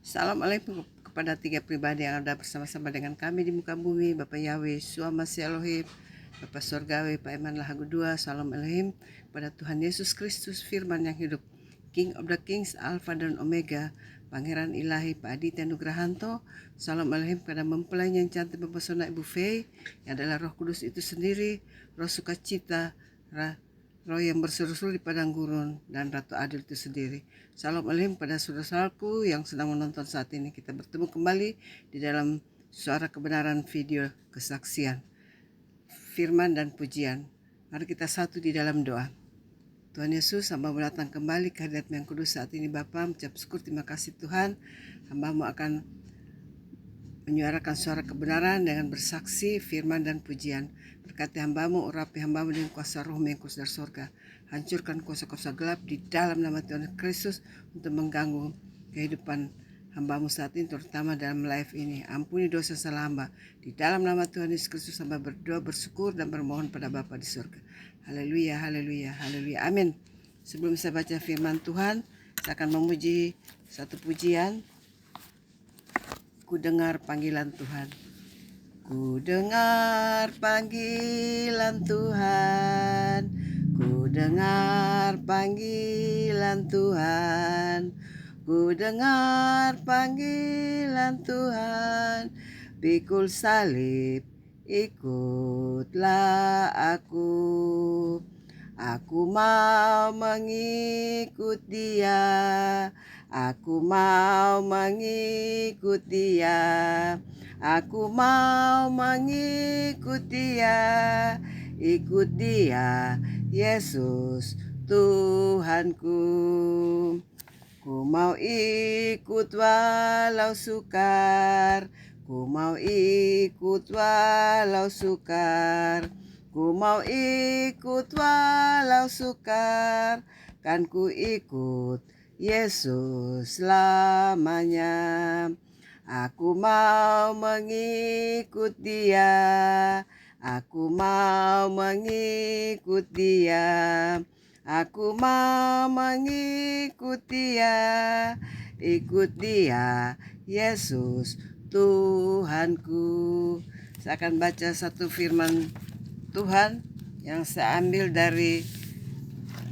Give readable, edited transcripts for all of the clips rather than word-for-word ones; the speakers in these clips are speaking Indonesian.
Assalamualaikum kepada tiga pribadi yang ada bersama-sama dengan kami di muka bumi, Bapak Yahweh, Suamasi Elohim, Bapak Surgawi, Pak Iman Lahagu 2, Salam Elohim, kepada Tuhan Yesus Kristus, firman yang hidup, King of the Kings, Alpha dan Omega, Pangeran Ilahi, Pak Aditya Nugrahanto, Salam Elohim kepada mempelai yang cantik mempesona Ibu Fei, yang adalah Roh Kudus itu sendiri, Roh Sukacita, Roh yang berseru-seru di padang gurun, dan Ratu Adil itu sendiri. Salam Elohim pada saudara-saudaraku yang sedang menonton saat ini. Kita bertemu kembali di dalam suara kebenaran video kesaksian, firman dan pujian. Mari kita satu di dalam doa. Tuhan Yesus, hamba datang kembali ke hadirat yang kudus saat ini Bapa, mengucap syukur, terima kasih Tuhan. Hamba-Mu akan menyuarakan suara kebenaran dengan bersaksi, firman dan pujian. Berkati hamba-Mu, urapi hamba-Mu dengan kuasa Roh-Mu yang kudus dari surga. Hancurkan kuasa-kuasa gelap di dalam nama Tuhan Kristus untuk mengganggu kehidupan hamba-Mu saat ini, terutama dalam live ini. Ampuni dosa salah hamba. Di dalam nama Tuhan Yesus Kristus hamba berdoa, bersyukur dan bermohon pada Bapa di surga. Haleluya, haleluya, haleluya. Amin. Sebelum saya baca firman Tuhan, saya akan memuji satu pujian. Ku dengar panggilan Tuhan. Ku dengar panggilan Tuhan. Ku dengar panggilan Tuhan. Ku dengar panggilan Tuhan. Pikul salib, ikutlah aku. Aku mau mengikut Dia. Aku mau mengikut Dia. Aku mau mengikut Dia. Ikut Dia, Yesus Tuhanku. Ku mau ikut walau sukar. Ku mau ikut walau sukar. Ku mau ikut walau sukar. Kan ku ikut Yesus lamanya. Aku mau mengikut Dia. Aku mau mengikut Dia. Aku mau mengikut Dia. Ikut Dia, Yesus Tuhanku. Saya akan baca satu firman Tuhan yang saya ambil dari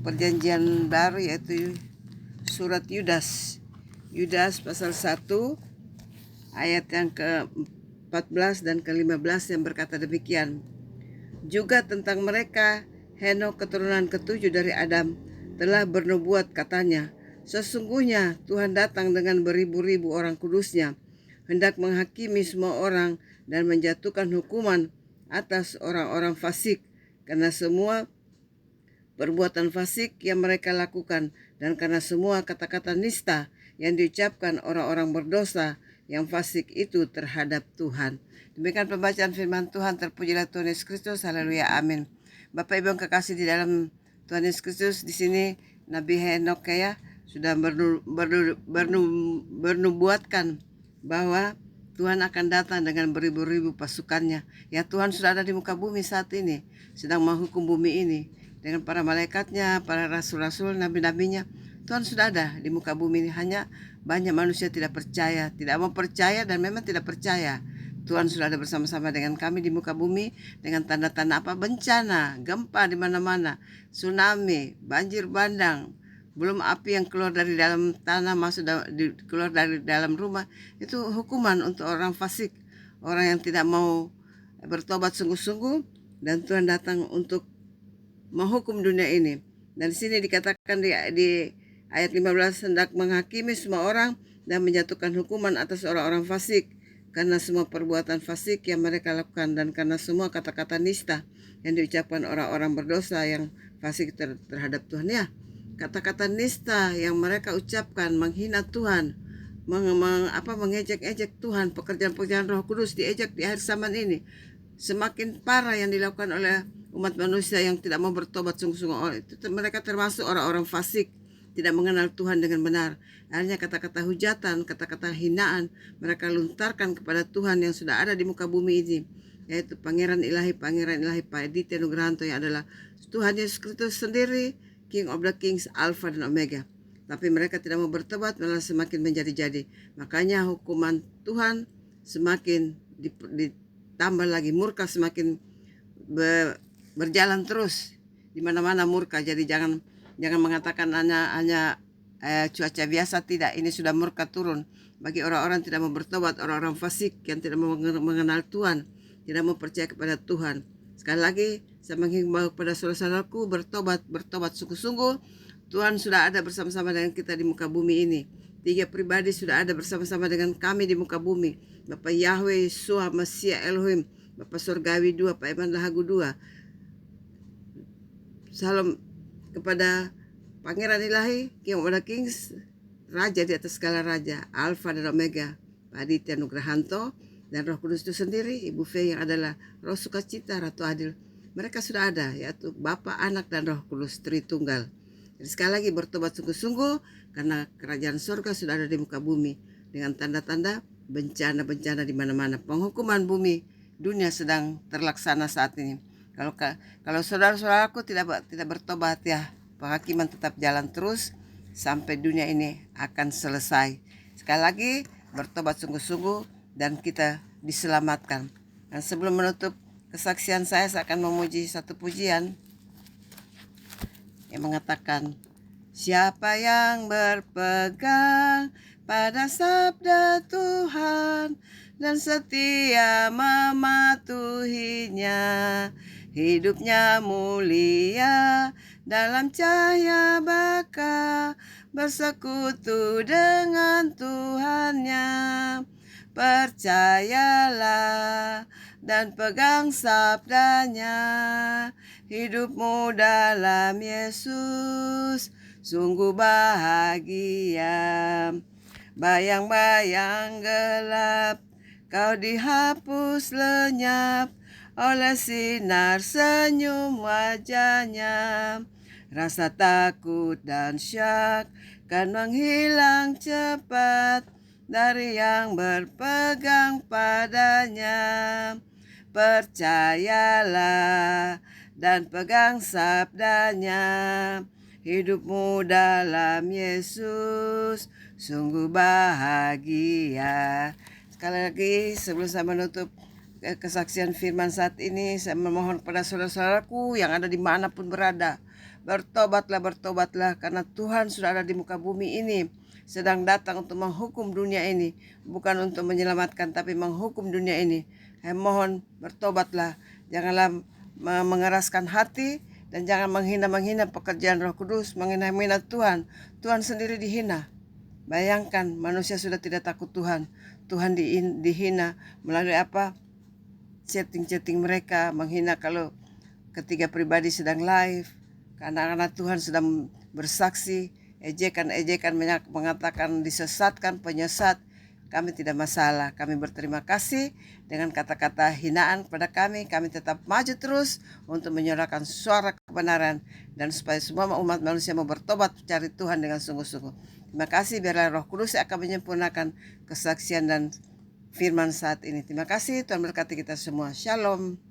Perjanjian Baru, yaitu surat Yudas. Yudas pasal 1 ayat yang ke-14 dan ke-15 yang berkata demikian. Juga tentang mereka, Henok keturunan ketujuh dari Adam telah bernubuat, katanya, sesungguhnya Tuhan datang dengan beribu-ribu orang kudusnya, hendak menghakimi semua orang dan menjatuhkan hukuman atas orang-orang fasik, karena semua perbuatan fasik yang mereka lakukan, dan karena semua kata-kata nista yang diucapkan orang-orang berdosa yang fasik itu terhadap Tuhan. Demikian pembacaan firman Tuhan. Terpujilah Tuhan Yesus Kristus. Haleluya, amin. Bapak Ibu yang kekasih di dalam Tuhan Yesus Kristus, di sini Nabi Henok sudah bernubuatkan bahwa Tuhan akan datang dengan beribu-ribu pasukannya. Ya, Tuhan sudah ada di muka bumi saat ini, sedang menghukum bumi ini dengan para malaikatnya, para rasul-rasul, nabi-nabinya. Tuhan sudah ada di muka bumi ini, hanya banyak manusia tidak percaya, tidak mau percaya, dan memang tidak percaya. Tuhan sudah ada bersama-sama dengan kami di muka bumi dengan tanda-tanda apa? Bencana, gempa di mana-mana, tsunami, banjir bandang, belum api yang keluar dari dalam tanah keluar dari dalam rumah. Itu hukuman untuk orang fasik, orang yang tidak mau bertobat sungguh-sungguh, dan Tuhan datang untuk menghukum dunia ini. Dan di sini dikatakan di ayat 15, hendak menghakimi semua orang dan menjatuhkan hukuman atas orang-orang fasik, karena semua perbuatan fasik yang mereka lakukan, dan karena semua kata-kata nista yang diucapkan orang-orang berdosa yang fasik terhadap Tuhan. Ya, kata-kata nista yang mereka ucapkan menghina Tuhan, mengejek-ejek Tuhan, pekerjaan-pekerjaan Roh Kudus diejek di akhir zaman ini. Semakin parah yang dilakukan oleh umat manusia yang tidak mau bertobat sungguh-sungguh. Itu mereka termasuk orang-orang fasik, tidak mengenal Tuhan dengan benar. Akhirnya kata-kata hujatan, kata-kata hinaan mereka lontarkan kepada Tuhan yang sudah ada di muka bumi ini, yaitu Pangeran Ilahi Pak Aditya Nugrahanto, yang adalah Tuhan Yesus Kristus sendiri, King of the Kings, Alpha dan Omega. Tapi mereka tidak mau bertobat, malah semakin menjadi-jadi. Makanya hukuman Tuhan semakin ditambah lagi, murka semakin berjalan terus di mana-mana murka. Jadi jangan mengatakan hanya cuaca biasa, tidak. Ini sudah murka turun bagi orang-orang tidak mau bertobat, orang-orang fasik yang tidak mau mengenal Tuhan, tidak mau percaya kepada Tuhan. Sekali lagi saya menghimbau kepada saudara-saudaraku, bertobat sungguh-sungguh. Tuhan sudah ada bersama-sama dengan kita di muka bumi ini. 3 pribadi sudah ada bersama-sama dengan kami di muka bumi. Bapak Yahweh, Yeshua, Mesia, Elohim, Bapak Surgawi 2, Pak Iman Lahagu 2. Salam kepada Pangeran Ilahi, King of the Kings, Raja di atas segala raja, Alfa dan Omega, Pak Aditya Nugrahanto, dan Roh Kudus itu sendiri, Ibu Fe yang adalah Roh Sukacita, Ratu Adil. Mereka sudah ada, yaitu Bapa, Anak, dan Roh Kudus Tritunggal. Jadi sekali lagi bertobat sungguh-sungguh, karena kerajaan surga sudah ada di muka bumi dengan tanda-tanda bencana-bencana di mana-mana. Penghukuman bumi dunia sedang terlaksana saat ini. Kalau saudara-saudaraku tidak bertobat, ya penghakiman tetap jalan terus sampai dunia ini akan selesai. Sekali lagi bertobat sungguh-sungguh dan kita diselamatkan. Dan sebelum menutup kesaksian saya akan memuji satu pujian yang mengatakan, siapa yang berpegang pada sabda Tuhan dan setia mematuhinya, hidupnya mulia dalam cahaya baka, bersekutu dengan Tuhannya. Percayalah dan pegang sabdanya, hidupmu dalam Yesus sungguh bahagia. Bayang-bayang gelap kau dihapus lenyap oleh sinar senyum wajahnya. Rasa takut dan syak kan menghilang cepat dari yang berpegang padanya. Percayalah dan pegang sabdanya, hidupmu dalam Yesus sungguh bahagia. Sekali lagi sebelum saya menutup kesaksian firman saat ini, saya memohon kepada saudara-saudaraku yang ada dimanapun berada, bertobatlah, karena Tuhan sudah ada di muka bumi ini, sedang datang untuk menghukum dunia ini, bukan untuk menyelamatkan tapi menghukum dunia ini. Saya mohon bertobatlah, janganlah mengeraskan hati, dan jangan menghina pekerjaan Roh Kudus, menghina Tuhan. Tuhan sendiri dihina. Bayangkan manusia sudah tidak takut Tuhan, Tuhan dihina melalui apa? Chatting mereka, menghina kalau ketiga pribadi sedang live, karena anak Tuhan sedang bersaksi, ejekan mengatakan disesatkan, penyesat. Kami tidak masalah, kami berterima kasih dengan kata-kata hinaan pada kami tetap maju terus untuk menyuarakan suara kebenaran, dan supaya semua umat manusia mau bertobat cari Tuhan dengan sungguh-sungguh. Terima kasih, biarlah Roh Kudus akan menyempurnakan kesaksian dan firman saat ini. Terima kasih, Tuhan berkati kita semua. Shalom.